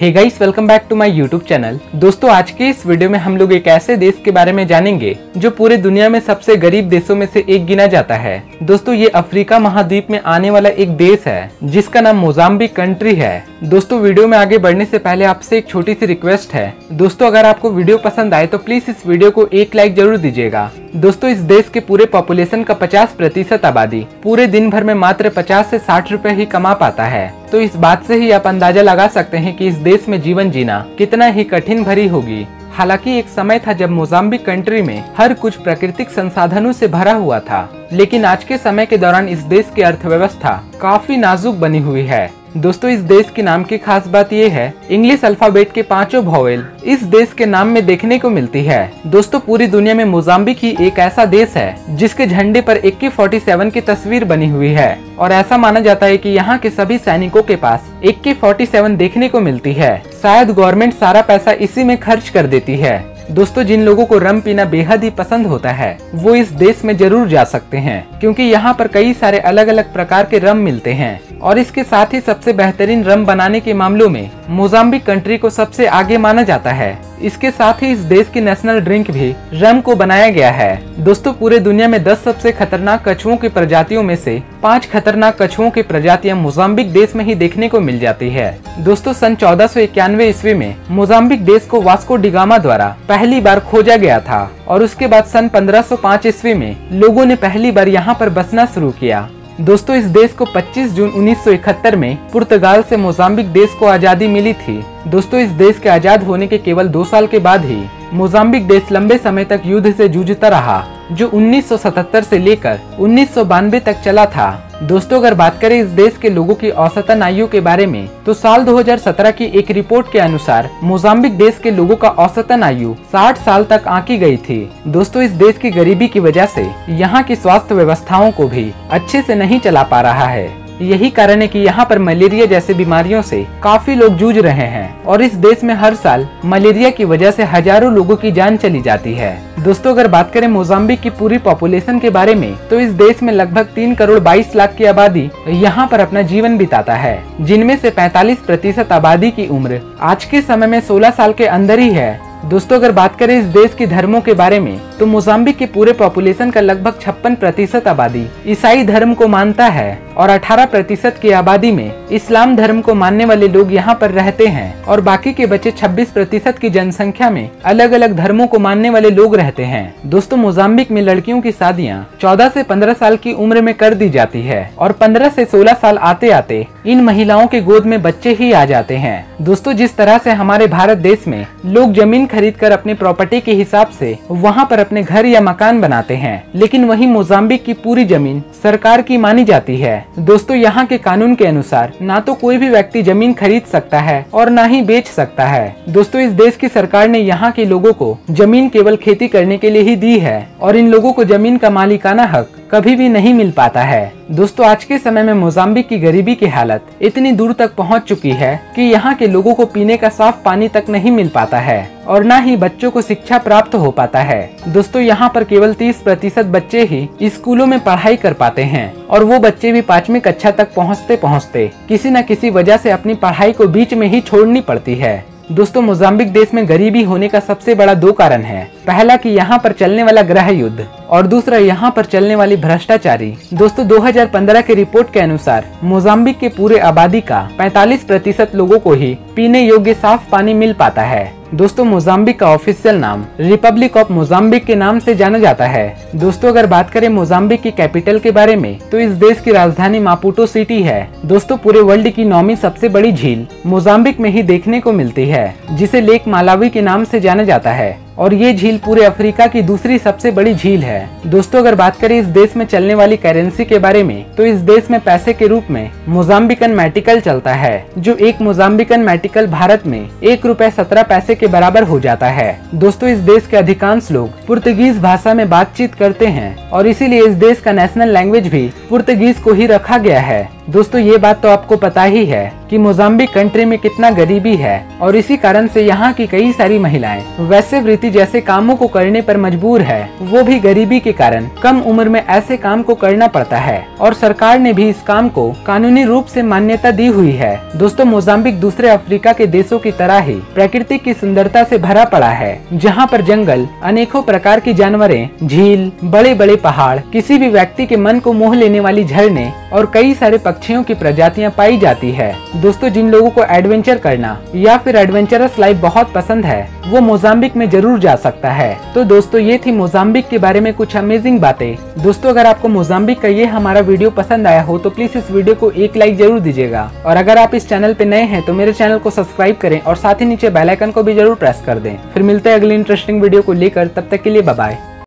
Hey guys, welcome back to my YouTube channel. दोस्तों, आज के इस वीडियो में हम लोग एक ऐसे देश के बारे में जानेंगे जो पूरे दुनिया में सबसे गरीब देशों में से एक गिना जाता है। दोस्तों, ये अफ्रीका महाद्वीप में आने वाला एक देश है जिसका नाम मोजाम्बिक कंट्री है। दोस्तों, वीडियो में आगे बढ़ने से पहले आपसे एक छोटी सी रिक्वेस्ट है। दोस्तों, अगर आपको वीडियो पसंद आए तो प्लीज इस वीडियो को एक लाइक जरूर दीजिएगा। दोस्तों, इस देश के पूरे पॉपुलेशन का 50% आबादी पूरे दिन भर में मात्र 50 से 60 रुपए ही कमा पाता है। तो इस बात से ही आप अंदाजा लगा सकते हैं कि इस देश में जीवन जीना कितना ही कठिन भरी होगी। हालांकि एक समय था जब मोजाम्बिक कंट्री में हर कुछ प्राकृतिक संसाधनों से भरा हुआ था, लेकिन आज के समय के दौरान इस देश की अर्थव्यवस्था काफी नाजुक बनी हुई है। दोस्तों, इस देश के नाम की खास बात यह है, इंग्लिश अल्फाबेट के 5 वोवेल इस देश के नाम में देखने को मिलती है। दोस्तों, पूरी दुनिया में मोजाम्बिक ही एक ऐसा देश है जिसके झंडे पर AK-47 की तस्वीर बनी हुई है और ऐसा माना जाता है कि यहाँ के सभी सैनिकों के पास AK-47 देखने को मिलती है। शायद गवर्नमेंट सारा पैसा इसी में खर्च कर देती है। दोस्तों, जिन लोगों को रम पीना बेहद ही पसंद होता है वो इस देश में जरूर जा सकते हैं, क्योंकि यहाँ पर कई सारे अलग अलग प्रकार के रम मिलते हैं और इसके साथ ही सबसे बेहतरीन रम बनाने के मामलों में मोजाम्बिक कंट्री को सबसे आगे माना जाता है। इसके साथ ही इस देश की नेशनल ड्रिंक भी रम को बनाया गया है। दोस्तों, पूरे दुनिया में 10 सबसे खतरनाक कछुओं की प्रजातियों में से 5 खतरनाक कछुओं की प्रजातियां मोजाम्बिक देश में ही देखने को मिल जाती है। दोस्तों, सन 1491 ईस्वी में मोजाम्बिक देश को वास्को डी गामा द्वारा पहली बार खोजा गया था और उसके बाद सन 1505 ईस्वी में लोगों ने पहली बार यहाँ पर बसना शुरू किया। दोस्तों, इस देश को 25 जून 1971 में पुर्तगाल से मोजाम्बिक देश को आजादी मिली थी। दोस्तों, इस देश के आजाद होने के केवल 2 साल के बाद ही मोजाम्बिक देश लंबे समय तक युद्ध से जूझता रहा, जो 1977 से लेकर 1992 तक चला था। दोस्तों, अगर बात करें इस देश के लोगों की औसतन आयु के बारे में तो साल 2017 की एक रिपोर्ट के अनुसार मोजाम्बिक देश के लोगों का औसतन आयु 60 साल तक आंकी गई थी। दोस्तों, इस देश की गरीबी की वजह से यहाँ की स्वास्थ्य व्यवस्थाओं को भी अच्छे से नहीं चला पा रहा है। यही कारण है कि यहाँ पर मलेरिया जैसे बीमारियों से काफी लोग जूझ रहे हैं और इस देश में हर साल मलेरिया की वजह से हजारों लोगों की जान चली जाती है। दोस्तों, अगर बात करें मोजाम्बिक की पूरी पॉपुलेशन के बारे में तो इस देश में लगभग 3 करोड़ 22 लाख की आबादी यहाँ पर अपना जीवन बिताता है, जिनमें से 45% आबादी की उम्र आज के समय में 16 साल के अंदर ही है। दोस्तों, अगर बात करें इस देश की धर्मों के बारे में तो मोजाम्बिक के पूरे पॉपुलेशन का लगभग 56% आबादी ईसाई धर्म को मानता है और 18% की आबादी में इस्लाम धर्म को मानने वाले लोग यहाँ पर रहते हैं और बाकी के बचे 26% की जनसंख्या में अलग अलग धर्मों को मानने वाले लोग रहते हैं। दोस्तों, मोजाम्बिक में लड़कियों की शादियाँ 14 से 15 साल की उम्र में कर दी जाती है और 15 से 16 साल आते आते इन महिलाओं के गोद में बच्चे ही आ जाते हैं। दोस्तों, जिस तरह से हमारे भारत देश में लोग जमीन खरीद कर अपनी प्रॉपर्टी के हिसाब से वहाँ पर अपने घर या मकान बनाते हैं, लेकिन वहीं मोजाम्बिक की पूरी जमीन सरकार की मानी जाती है। दोस्तों, यहाँ के कानून के अनुसार ना तो कोई भी व्यक्ति जमीन खरीद सकता है और ना ही बेच सकता है। दोस्तों, इस देश की सरकार ने यहाँ के लोगों को जमीन केवल खेती करने के लिए ही दी है और इन लोगों को जमीन का मालिकाना हक कभी भी नहीं मिल पाता है। दोस्तों, आज के समय में मोजाम्बिक की गरीबी की हालत इतनी दूर तक पहुंच चुकी है कि यहाँ के लोगों को पीने का साफ पानी तक नहीं मिल पाता है और न ही बच्चों को शिक्षा प्राप्त हो पाता है। दोस्तों, यहाँ पर केवल 30% बच्चे ही स्कूलों में पढ़ाई कर पाते हैं और वो बच्चे भी 5वीं कक्षा तक पहुँचते पहुँचते किसी न किसी वजह से अपनी पढ़ाई को बीच में ही छोड़नी पड़ती है। दोस्तों, मोजाम्बिक देश में गरीबी होने का सबसे बड़ा 2 कारण है। पहला कि यहाँ पर चलने वाला गृह युद्ध और दूसरा यहाँ पर चलने वाली भ्रष्टाचारी। दोस्तों, 2015 की रिपोर्ट के अनुसार मोजाम्बिक के पूरे आबादी का 45% लोगों को ही पीने योग्य साफ पानी मिल पाता है। दोस्तों, मोजाम्बिक का ऑफिशियल नाम रिपब्लिक ऑफ मोजाम्बिक के नाम से जाना जाता है। दोस्तों, अगर बात करें मोजाम्बिक की कैपिटल के बारे में तो इस देश की राजधानी मापुटो सिटी है। दोस्तों, पूरे वर्ल्ड की 9वीं सबसे बड़ी झील मोजाम्बिक में ही देखने को मिलती है, जिसे लेक मालावी के नाम से जाना जाता है और ये झील पूरे अफ्रीका की दूसरी सबसे बड़ी झील है। दोस्तों, अगर बात करें इस देश में चलने वाली करेंसी के बारे में तो इस देश में पैसे के रूप में मोजाम्बिकन मेटिकल चलता है, जो एक मोजाम्बिकन मेटिकल भारत में 1 रुपए 17 पैसे के बराबर हो जाता है। दोस्तों, इस देश के अधिकांश लोग पुर्तगीज भाषा में बातचीत करते हैं और इसीलिए इस देश का नेशनल लैंग्वेज भी पुर्तगीज को ही रखा गया है। दोस्तों ये बात तो आपको पता ही है कि मोजाम्बिक कंट्री में कितना गरीबी है और इसी कारण से यहाँ की कई सारी महिलाएं वैश्यवृत्ति जैसे कामों को करने पर मजबूर है, वो भी गरीबी के कारण। कम उम्र में ऐसे काम को करना पड़ता है और सरकार ने भी इस काम को कानूनी रूप से मान्यता दी हुई है। दोस्तों मोजाम्बिक दूसरे अफ्रीका के देशों की तरह ही प्रकृति की सुंदरता से भरा पड़ा है, जहाँ पर जंगल, अनेकों प्रकार की जानवरें, झील, बड़े बड़े पहाड़, किसी भी व्यक्ति के मन को मोह लेने वाली झरने और कई सारे पक्षियों की प्रजातियां पाई जाती है। दोस्तों जिन लोगों को एडवेंचर करना या फिर एडवेंचरस लाइफ बहुत पसंद है, वो मोजाम्बिक में जरूर जा सकता है। तो दोस्तों ये थी मोजाम्बिक के बारे में कुछ अमेजिंग बातें। दोस्तों अगर आपको मोजाम्बिक का ये हमारा वीडियो पसंद आया हो तो प्लीज इस वीडियो को एक लाइक जरूर दीजिएगा, और अगर आप इस चैनल पे नए हैं तो मेरे चैनल को सब्सक्राइब करें और साथ ही नीचे बेल आइकन को भी जरूर प्रेस कर दें। फिर मिलते हैं अगली इंटरेस्टिंग वीडियो को लेकर, तब तक के लिए बाय बाय।